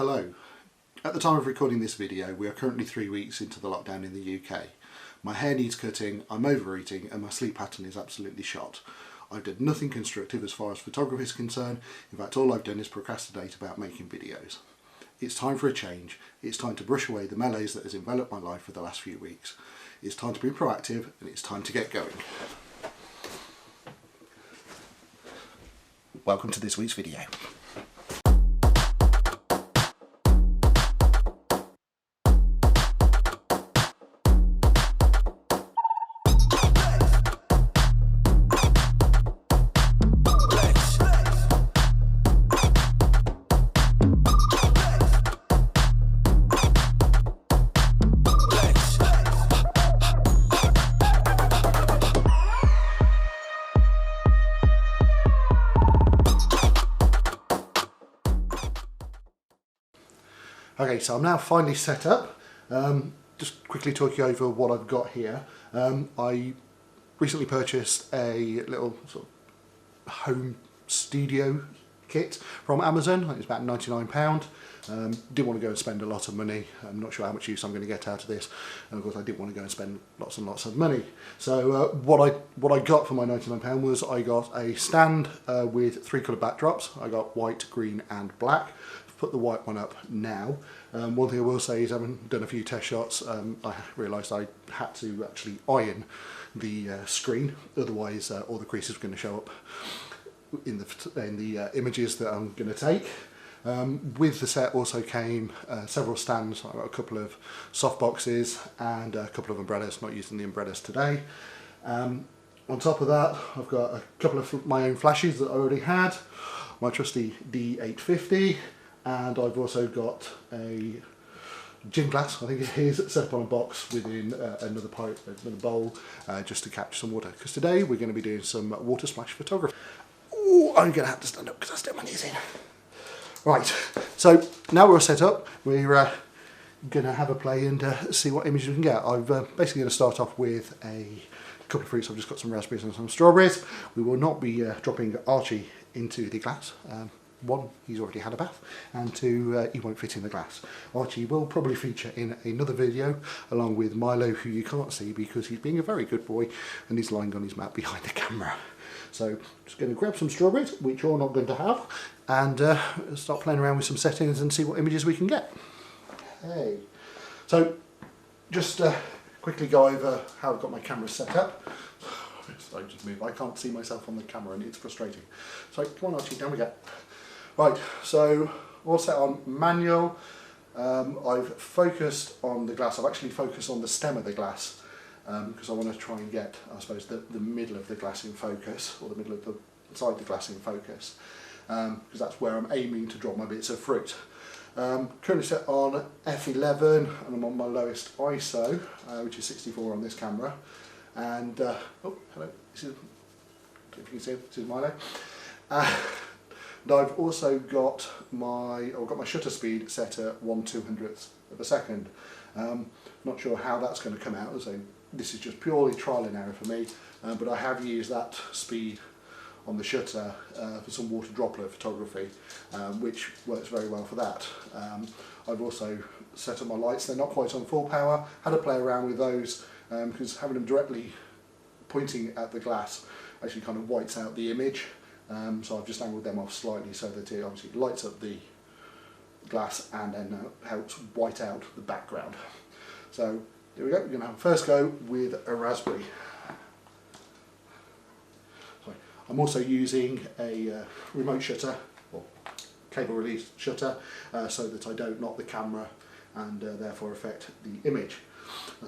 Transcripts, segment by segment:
Hello. At the time of recording this video, we are currently 3 weeks into the lockdown in the UK. My hair needs cutting, I'm overeating, and my sleep pattern is absolutely shot. I've done nothing constructive as far as photography is concerned. In fact, all I've done is procrastinate about making videos. It's time for a change. It's time to brush away the malaise that has enveloped my life for the last few weeks. It's time to be proactive, and it's time to get going. Welcome to this week's video. Okay, so I'm now finally set up. Just quickly talk you over what I've got here. I recently purchased a little sort of home studio kit from Amazon. It was about £99. Didn't want to go and spend a lot of money. I'm not sure how much use I'm going to get out of this, and of course I didn't want to go and spend lots and lots of money. So what I got for my £99 was I got a stand with 3 colour backdrops. I got white, green and black. Put the white one up now. One thing I will say is, having done a few test shots, I realised I had to actually iron the screen, otherwise all the creases were going to show up in the images that I'm going to take. With the set also came several stands. I got a couple of soft boxes and a couple of umbrellas, not using the umbrellas today. On top of that, I've got a couple of my own flashes that I already had, my trusty D850, and I've also got a gin glass, I think it is, set up on a box within another bowl, just to capture some water, because today we're going to be doing some water splash photography. Ooh, I'm going to have to stand up because I still my knees in. Right, so now we're all set up, we're going to have a play and see what images we can get. I'm basically going to start off with a couple of fruits. I've just got some raspberries and some strawberries. We will not be dropping Archie into the glass. One, he's already had a bath, and two, he won't fit in the glass. Archie will probably feature in another video along with Milo, who you can't see because he's being a very good boy and he's lying on his mat behind the camera. So just going to grab some strawberries, which you're not going to have, and start playing around with some settings and see what images we can get. Hey, so just quickly go over how I've got my camera set up. I just move. I can't see myself on the camera and it's frustrating. So come on Archie, down we go. Right, so all set on manual. I've focused on the glass. I've actually focused on the stem of the glass because I want to try and get, I suppose, the middle of the glass in focus, or the middle of the side of the glass in focus, because that's where I'm aiming to drop my bits of fruit. Currently set on f11 and I'm on my lowest ISO, which is 64 on this camera. And oh, hello, this is, if you can see, this is Milo. And I've also got my shutter speed set at 1/200th of a second. Not sure how that's going to come out, so this is just purely trial and error for me, but I have used that speed on the shutter for some water droplet photography, which works very well for that. I've also set up my lights. They're not quite on full power. Had to play around with those because having them directly pointing at the glass actually kind of whites out the image. So I've just angled them off slightly so that it obviously lights up the glass and then helps white out the background. So here we go, we're going to have a first go with a raspberry. Sorry. I'm also using a remote shutter, or cable release shutter, so that I don't knock the camera and therefore affect the image.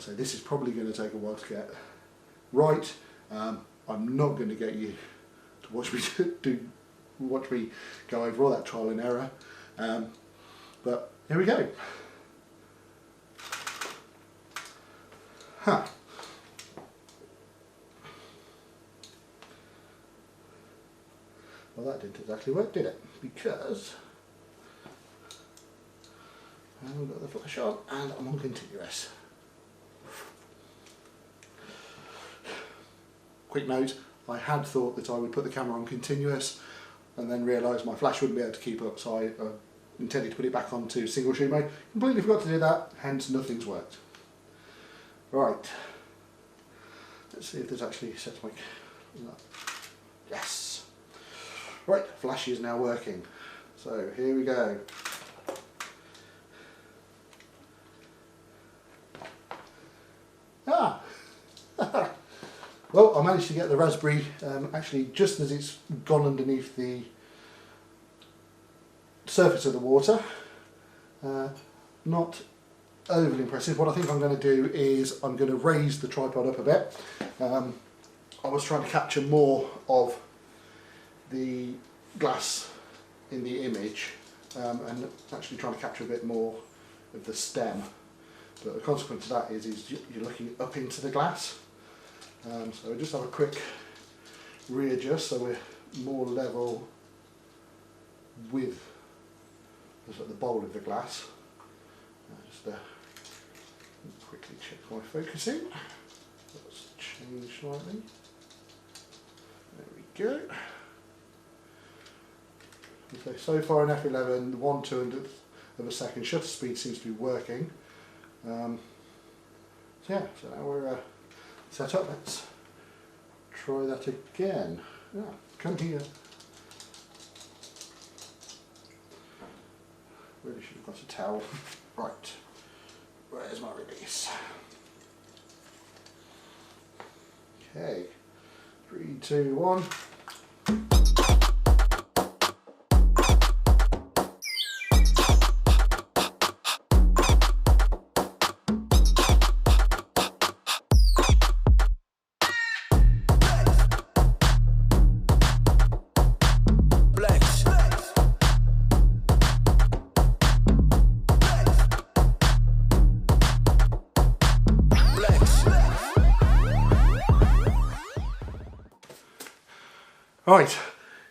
So this is probably going to take a while to get right. I'm not going to get you to watch me go over all that trial and error, but here we go. Huh. Well, that didn't exactly work, did it? Because I've got the flash on and I'm on continuous. Quick note, I had thought that I would put the camera on continuous and then realised my flash wouldn't be able to keep up, so I intended to put it back onto single shoot mode. Completely forgot to do that, hence nothing's worked. Right, let's see if there's actually a set to make. Yes. Right, flash is now working. So here we go. Ah! Well, I managed to get the raspberry actually just as it's gone underneath the surface of the water. Not overly impressive. What I think I'm going to do is I'm going to raise the tripod up a bit. I was trying to capture more of the glass in the image and actually trying to capture a bit more of the stem. But the consequence of that is you're looking up into the glass. So we'll just have a quick readjust so we're more level with the bowl of the glass. Just quickly check my focusing. Let's change slightly. There we go. Okay, so far in f11, 1/200th of a second shutter speed seems to be working. So yeah, so now we're set up. Let's try that again. Yeah, come here. Really should have got a towel. Right, where's my release? Okay, 3, 2, 1. Right,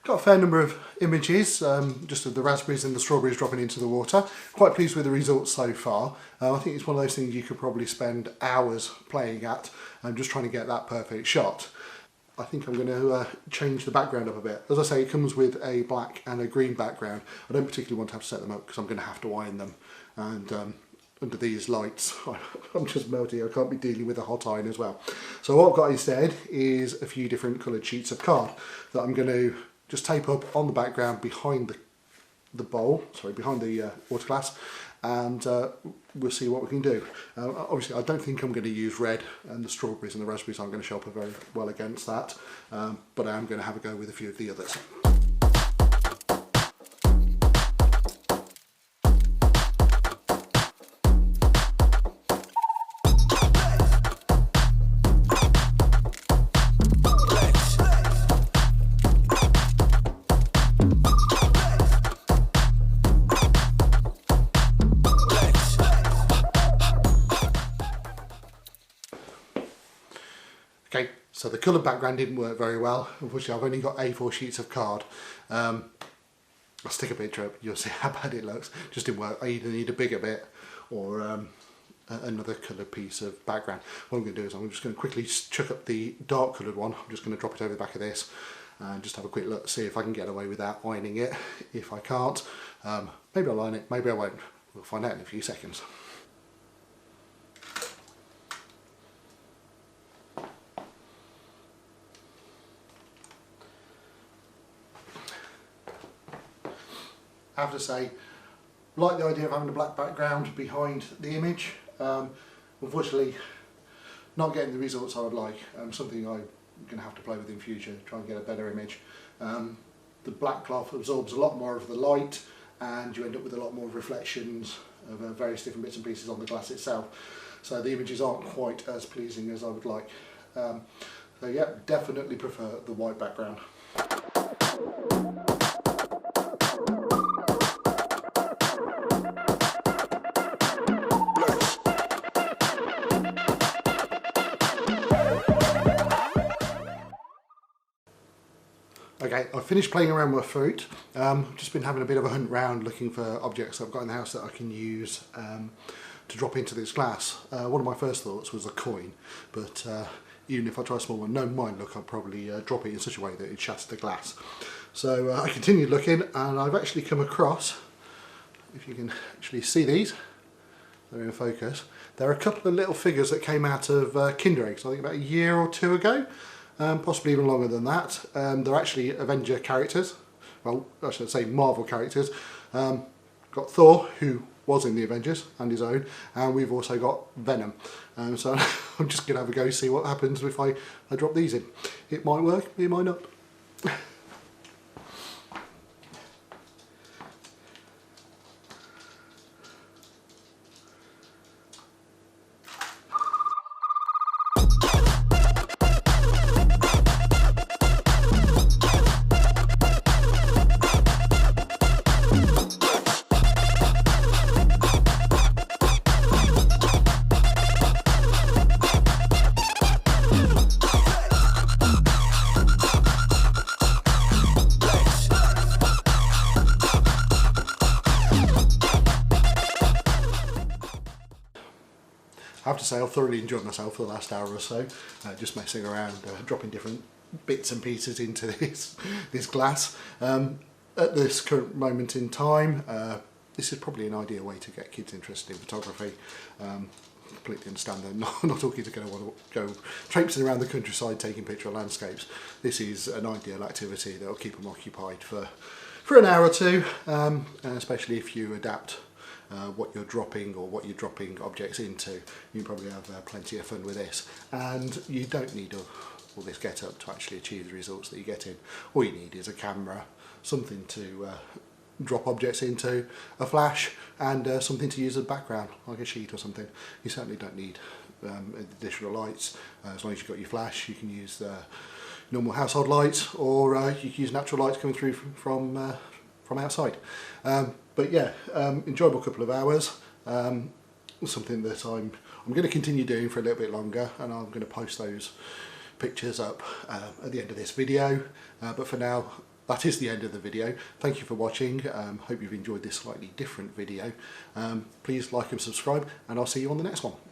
got a fair number of images, just of the raspberries and the strawberries dropping into the water. Quite pleased with the results so far. I think it's one of those things you could probably spend hours playing at and just trying to get that perfect shot. I think I'm going to change the background up a bit. As I say, it comes with a black and a green background. I don't particularly want to have to set them up because I'm going to have to iron them. And under these lights, I'm just melting. I can't be dealing with a hot iron as well. So what I've got instead is a few different coloured sheets of card that I'm going to just tape up on the background behind the bowl, sorry, behind the water glass, and we'll see what we can do. Obviously, I don't think I'm going to use red, and the strawberries and the raspberries aren't going to show up very well against that, but I am going to have a go with a few of the others. Okay, so the coloured background didn't work very well. Unfortunately, I've only got A4 sheets of card. I'll stick a picture up, you'll see how bad it looks. Just didn't work. I either need a bigger bit or another coloured piece of background. What I'm going to do is I'm just going to quickly chuck up the dark coloured one. I'm just going to drop it over the back of this and just have a quick look, see if I can get away without ironing it. If I can't, maybe I'll iron it, maybe I won't. We'll find out in a few seconds. I have to say, like the idea of having a black background behind the image. Unfortunately, not getting the results I would like. Something I'm going to have to play with in future, try and get a better image. The black cloth absorbs a lot more of the light, and you end up with a lot more reflections of various different bits and pieces on the glass itself. So the images aren't quite as pleasing as I would like. So yeah, definitely prefer the white background. Okay, I've finished playing around with fruit. Just been having a bit of a hunt round looking for objects I've got in the house that I can use to drop into this glass. One of my first thoughts was a coin, but even if I try a small one, knowing mine, look, I'll probably drop it in such a way that it shatters the glass. So I continued looking, and I've actually come across if you can actually see these, they're in focus. There are a couple of little figures that came out of Kinder eggs, I think about a year or two ago, possibly even longer than that. They're actually Avenger characters, well, I should say Marvel characters. Got Thor, who was in the Avengers and his own, and we've also got Venom. So I'm just going to have a go, see what happens if I drop these in. It might work, it might not. I have to say I've thoroughly enjoyed myself for the last hour or so, just messing around, dropping different bits and pieces into this glass. At this current moment in time, this is probably an ideal way to get kids interested in photography. Completely understand that not all kids are going to want to go traipsing around the countryside taking picture of landscapes. This is an ideal activity that will keep them occupied for an hour or two, especially if you adapt what you're dropping or what you're dropping objects into. You can probably have plenty of fun with this, and you don't need all this get up to actually achieve the results that you get in. All you need is a camera, something to drop objects into, a flash, and something to use as a background, like a sheet or something. You certainly don't need additional lights. As long as you've got your flash, you can use normal household lights, or you can use natural lights coming through from outside. But yeah, enjoyable couple of hours. Something that I'm going to continue doing for a little bit longer, and I'm going to post those pictures up at the end of this video. But for now, that is the end of the video. Thank you for watching. Hope you've enjoyed this slightly different video. Please like and subscribe, and I'll see you on the next one.